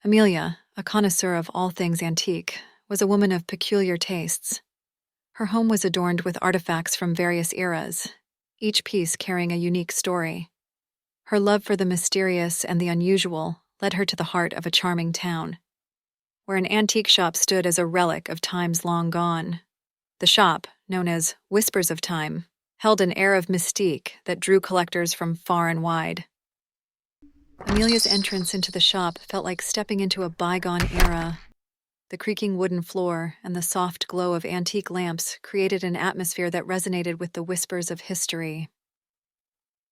Amelia, a connoisseur of all things antique, was a woman of peculiar tastes. Her home was adorned with artifacts from various eras, each piece carrying a unique story. Her love for the mysterious and the unusual led her to the heart of a charming town, where an antique shop stood as a relic of times long gone. The shop, known as Whispers of Time, held an air of mystique that drew collectors from far and wide. Amelia's entrance into the shop felt like stepping into a bygone era. The creaking wooden floor and the soft glow of antique lamps created an atmosphere that resonated with the whispers of history.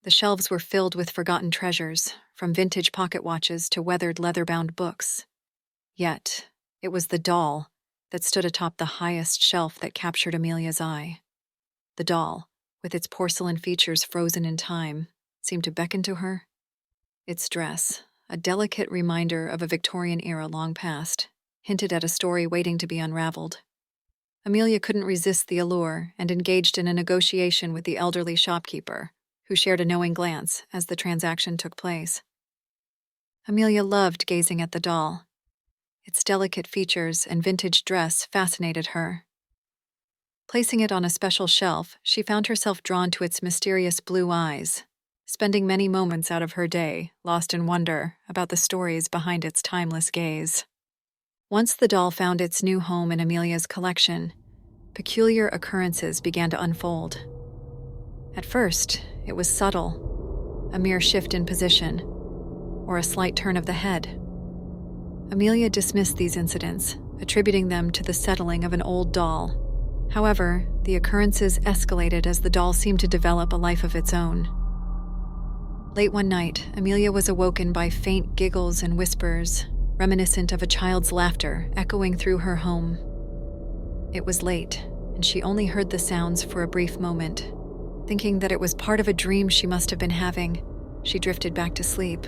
The shelves were filled with forgotten treasures, from vintage pocket watches to weathered leather-bound books. Yet, it was the doll that stood atop the highest shelf that captured Amelia's eye. The doll, with its porcelain features frozen in time, seemed to beckon to her. Its dress, a delicate reminder of a Victorian era long past, hinted at a story waiting to be unraveled. Amelia couldn't resist the allure and engaged in a negotiation with the elderly shopkeeper, who shared a knowing glance as the transaction took place. Amelia loved gazing at the doll. Its delicate features and vintage dress fascinated her. Placing it on a special shelf, she found herself drawn to its mysterious blue eyes, spending many moments out of her day lost in wonder about the stories behind its timeless gaze. Once the doll found its new home in Amelia's collection, peculiar occurrences began to unfold. At first, it was subtle, a mere shift in position, or a slight turn of the head. Amelia dismissed these incidents, attributing them to the settling of an old doll. However, the occurrences escalated as the doll seemed to develop a life of its own. Late one night, Amelia was awoken by faint giggles and whispers, reminiscent of a child's laughter echoing through her home. It was late, and she only heard the sounds for a brief moment. Thinking that it was part of a dream she must have been having, she drifted back to sleep.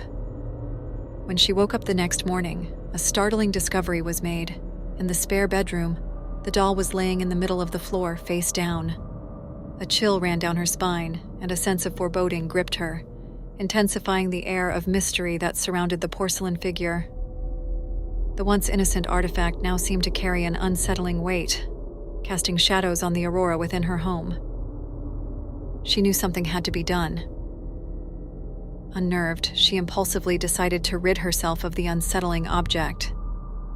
When she woke up the next morning, a startling discovery was made. In the spare bedroom, the doll was laying in the middle of the floor, face down. A chill ran down her spine, and a sense of foreboding gripped her, intensifying the air of mystery that surrounded the porcelain figure. The once innocent artifact now seemed to carry an unsettling weight, casting shadows on the aurora within her home. She knew something had to be done. Unnerved, she impulsively decided to rid herself of the unsettling object.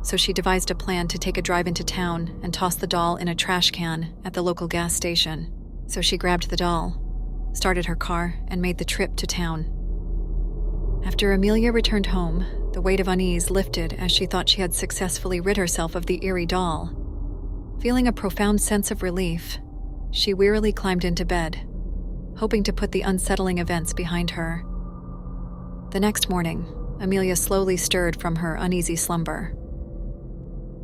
So she devised a plan to take a drive into town and toss the doll in a trash can at the local gas station. So she grabbed the doll, started her car, and made the trip to town. After Amelia returned home, the weight of unease lifted as she thought she had successfully rid herself of the eerie doll. Feeling a profound sense of relief, she wearily climbed into bed, hoping to put the unsettling events behind her. The next morning, Amelia slowly stirred from her uneasy slumber.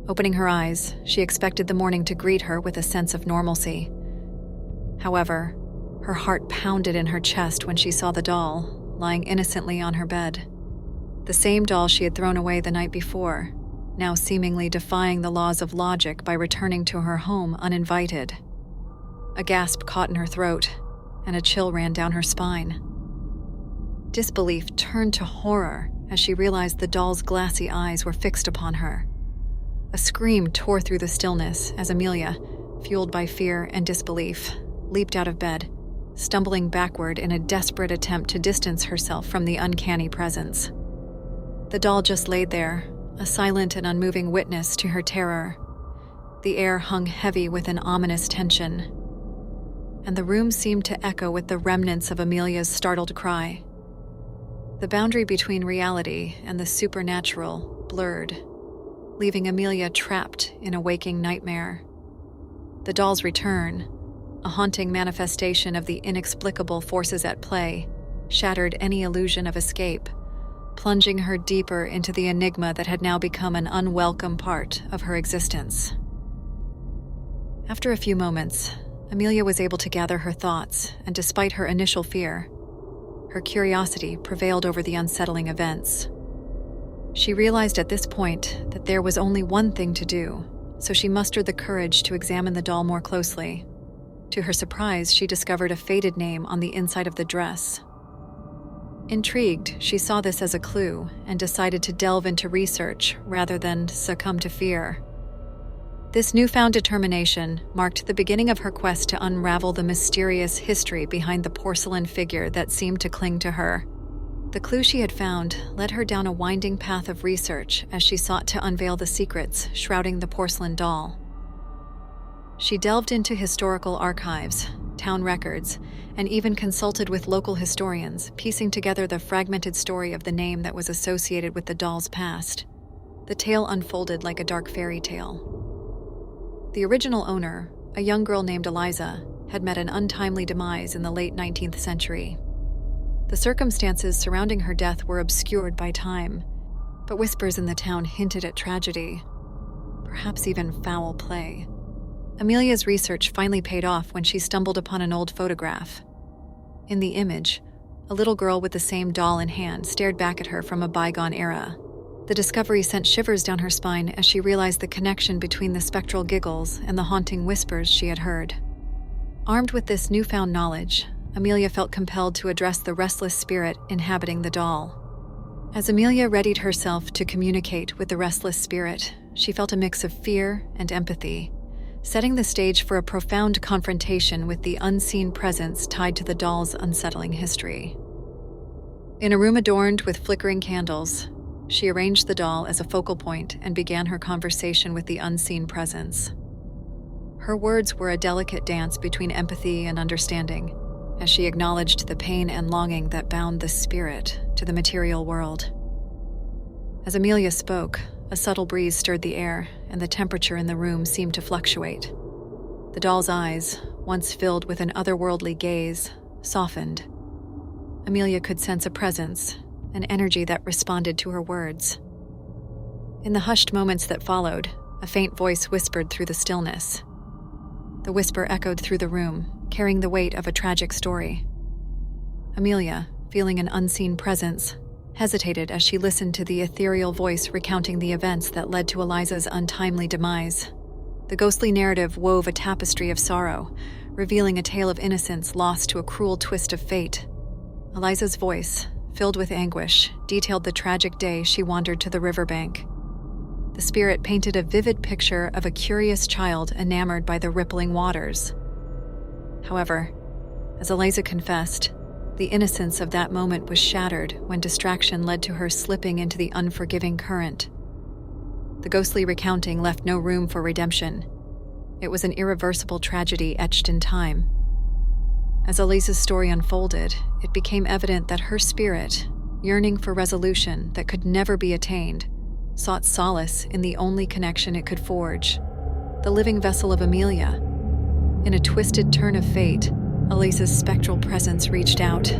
Opening her eyes, she expected the morning to greet her with a sense of normalcy. However, her heart pounded in her chest when she saw the doll, lying innocently on her bed. The same doll she had thrown away the night before, now seemingly defying the laws of logic by returning to her home uninvited. A gasp caught in her throat, and a chill ran down her spine. Disbelief turned to horror as she realized the doll's glassy eyes were fixed upon her. A scream tore through the stillness as Amelia, fueled by fear and disbelief, leaped out of bed, stumbling backward in a desperate attempt to distance herself from the uncanny presence. The doll just laid there, a silent and unmoving witness to her terror. The air hung heavy with an ominous tension, and the room seemed to echo with the remnants of Amelia's startled cry. The boundary between reality and the supernatural blurred, leaving Amelia trapped in a waking nightmare. The doll's return, a haunting manifestation of the inexplicable forces at play, shattered any illusion of escape, plunging her deeper into the enigma that had now become an unwelcome part of her existence. After a few moments, Amelia was able to gather her thoughts, and despite her initial fear, her curiosity prevailed over the unsettling events. She realized at this point that there was only one thing to do, so she mustered the courage to examine the doll more closely. To her surprise, she discovered a faded name on the inside of the dress. Intrigued, she saw this as a clue and decided to delve into research rather than succumb to fear. This newfound determination marked the beginning of her quest to unravel the mysterious history behind the porcelain figure that seemed to cling to her. The clue she had found led her down a winding path of research as she sought to unveil the secrets shrouding the porcelain doll. She delved into historical archives, town records, and even consulted with local historians, piecing together the fragmented story of the name that was associated with the doll's past. The tale unfolded like a dark fairy tale. The original owner, a young girl named Eliza, had met an untimely demise in the late 19th century. The circumstances surrounding her death were obscured by time, but whispers in the town hinted at tragedy, perhaps even foul play. Amelia's research finally paid off when she stumbled upon an old photograph. In the image, a little girl with the same doll in hand stared back at her from a bygone era. The discovery sent shivers down her spine as she realized the connection between the spectral giggles and the haunting whispers she had heard. Armed with this newfound knowledge, Amelia felt compelled to address the restless spirit inhabiting the doll. As Amelia readied herself to communicate with the restless spirit, she felt a mix of fear and empathy, setting the stage for a profound confrontation with the unseen presence tied to the doll's unsettling history. In a room adorned with flickering candles, she arranged the doll as a focal point and began her conversation with the unseen presence. Her words were a delicate dance between empathy and understanding, as she acknowledged the pain and longing that bound the spirit to the material world. As Amelia spoke, a subtle breeze stirred the air, and the temperature in the room seemed to fluctuate. The doll's eyes, once filled with an otherworldly gaze, softened. Amelia could sense a presence, an energy that responded to her words. In the hushed moments that followed, a faint voice whispered through the stillness. The whisper echoed through the room, carrying the weight of a tragic story. Amelia, feeling an unseen presence, hesitated as she listened to the ethereal voice recounting the events that led to Eliza's untimely demise. The ghostly narrative wove a tapestry of sorrow, revealing a tale of innocence lost to a cruel twist of fate. Eliza's voice, filled with anguish, detailed the tragic day she wandered to the riverbank. The spirit painted a vivid picture of a curious child enamored by the rippling waters. However, as Eliza confessed, the innocence of that moment was shattered when distraction led to her slipping into the unforgiving current. The ghostly recounting left no room for redemption. It was an irreversible tragedy etched in time. As Eliza's story unfolded, it became evident that her spirit, yearning for resolution that could never be attained, sought solace in the only connection it could forge, the living vessel of Amelia. In a twisted turn of fate, Eliza's spectral presence reached out,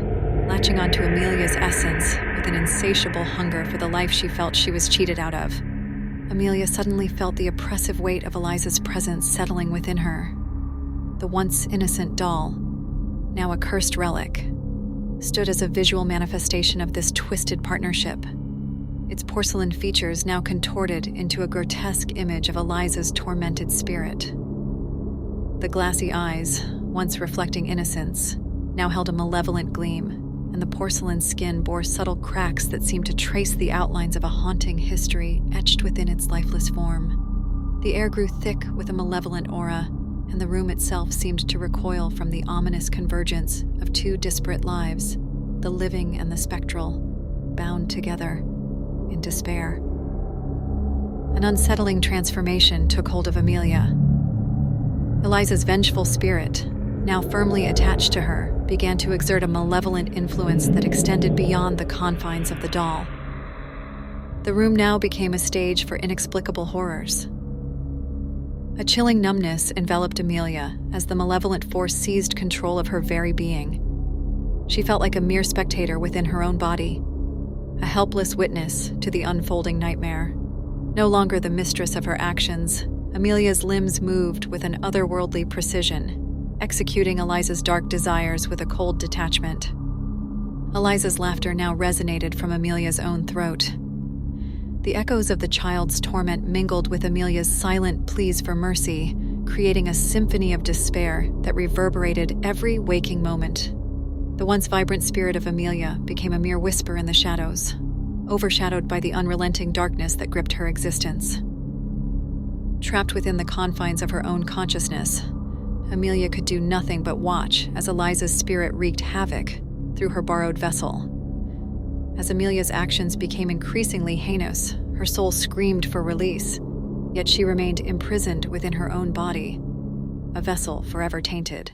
latching onto Amelia's essence with an insatiable hunger for the life she felt she was cheated out of. Amelia suddenly felt the oppressive weight of Eliza's presence settling within her. The once innocent doll, now a cursed relic, stood as a visual manifestation of this twisted partnership, its porcelain features now contorted into a grotesque image of Eliza's tormented spirit. The glassy eyes, once reflecting innocence, now held a malevolent gleam, and the porcelain skin bore subtle cracks that seemed to trace the outlines of a haunting history etched within its lifeless form. The air grew thick with a malevolent aura, and the room itself seemed to recoil from the ominous convergence of two disparate lives, the living and the spectral, bound together in despair. An unsettling transformation took hold of Amelia. Eliza's vengeful spirit, now firmly attached to her, began to exert a malevolent influence that extended beyond the confines of the doll. The room now became a stage for inexplicable horrors. A chilling numbness enveloped Amelia as the malevolent force seized control of her very being. She felt like a mere spectator within her own body, a helpless witness to the unfolding nightmare. No longer the mistress of her actions, Amelia's limbs moved with an otherworldly precision, executing Eliza's dark desires with a cold detachment. Eliza's laughter now resonated from Amelia's own throat. The echoes of the child's torment mingled with Amelia's silent pleas for mercy, creating a symphony of despair that reverberated every waking moment. The once vibrant spirit of Amelia became a mere whisper in the shadows, overshadowed by the unrelenting darkness that gripped her existence. Trapped within the confines of her own consciousness, Amelia could do nothing but watch as Eliza's spirit wreaked havoc through her borrowed vessel. As Amelia's actions became increasingly heinous, her soul screamed for release, yet she remained imprisoned within her own body, a vessel forever tainted.